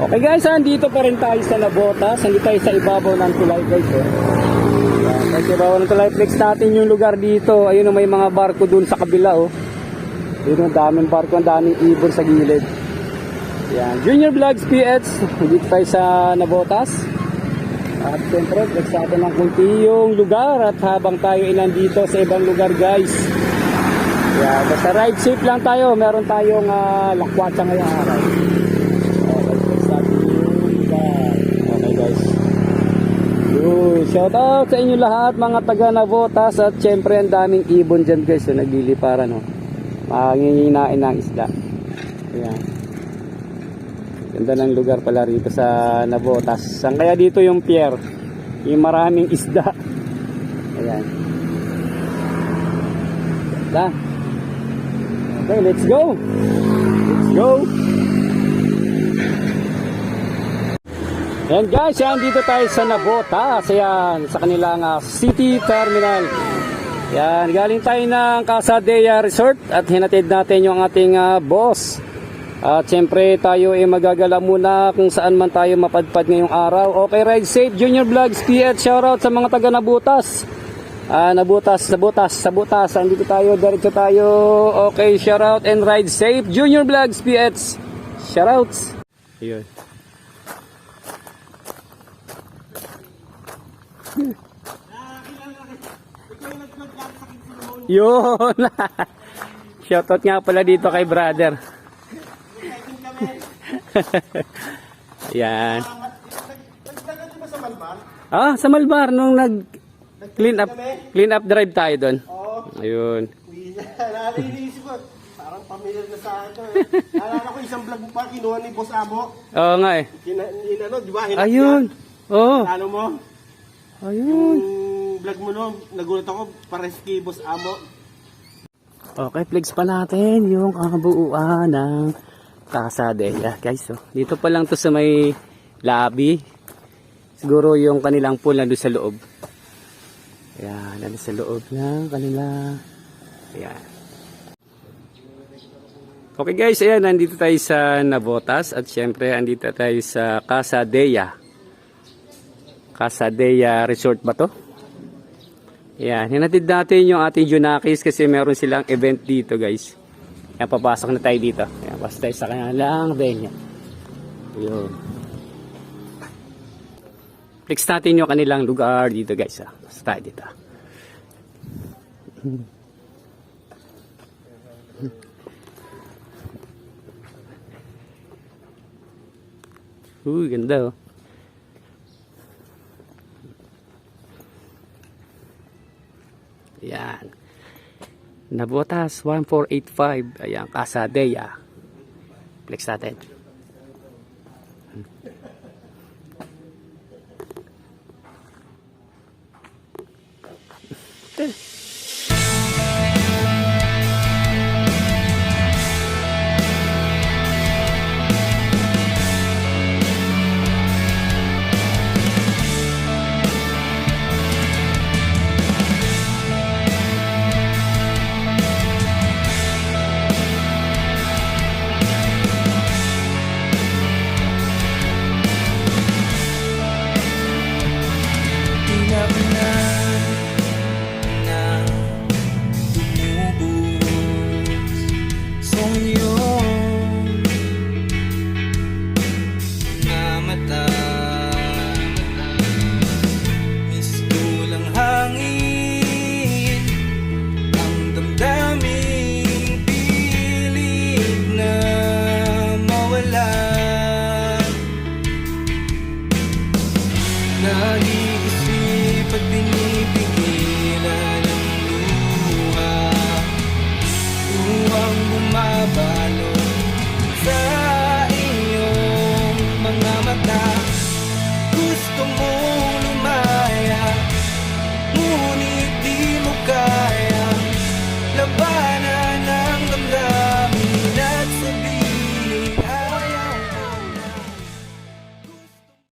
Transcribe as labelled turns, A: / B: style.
A: Okay guys, andito pa rin tayo sa Navotas. Andito tayo sa ibabaw ng tulay guys. Sa ibabaw ng tulay, flex natin yung lugar dito. Ayun, may mga barko dun sa kabila. Ayun, ang daming barko, ang daming ibon sa gilid. Yan. Junior Vlogs PH. Dito tayo sa Navotas. At siyempre, flex natin ng kunti yung lugar. At habang tayo inandito sa ibang lugar guys. Yan. Basta ride safe lang tayo. Meron tayong lakwatsa ngayong araw. Shout out sa inyo lahat mga taga Navotas. At syempre ang daming ibon dyan guys, so nagliliparan, manginginain ng isda. Ayan. Ganda ng lugar pala rito sa Navotas. Saan kaya dito yung pier, yung maraming isda. Ayan. Ganda. Okay, let's go. Let's go. Ayan guys, yan dito tayo sa Navotas. Ayan, sa kanilang city terminal. Yan, galing tayo ng Casa Dea Resort at hinatid natin yung ating boss. At syempre tayo ay magagala muna kung saan man tayo mapadpad ngayong araw. Okay, ride safe Junior Vlogs PH. Shoutout sa mga taga Navotas. Nabutas. Andito tayo, diretso tayo. Okay, shoutout and ride safe Junior Vlogs PH. Shoutouts. Ayun. Yun. Shoutout nga pala dito kay brother. Yan. Sa Malbar nung nag clean up drive tayo doon. Ayun.
B: Naiisip ko, parang familiar na sa akin. Naalala ko isang vlog mo pa kinuha ni Boss Amo.
A: Oo nga eh.
B: Di ba?
A: Ayun. Oo.
B: Ano mo?
A: Ayun.
B: Yung vlog mo no, nagulat ako pares kay Boss Amo.
A: Okay, flex pa natin yung kabuuan ng Casa Dea guys. Dito pa lang to sa may lobby. Siguro yung kanilang pool nandun sa loob. Ayan, nandun sa loob ng kanila. Ayan. Okay guys, ayan, nandito tayo sa Navotas. At syempre, andito tayo sa Casa Dea. Casa Dea Resort ba to? Ayan, hinatid natin yung ating Junakis kasi meron silang event dito guys. Ayan, papasok na tayo dito. Ayan, pasok tayo sa kanilang venue. Ayun. Flex natin yung kanilang lugar dito guys. Pasok tayo dito. Ganda Ayan. Navotas 1485. Ayan, Casa Dea. Flex natin.
C: Nag-iisip at pinipigilan ang luha, luhang bumabalot sa inyong mga mata. Gusto mo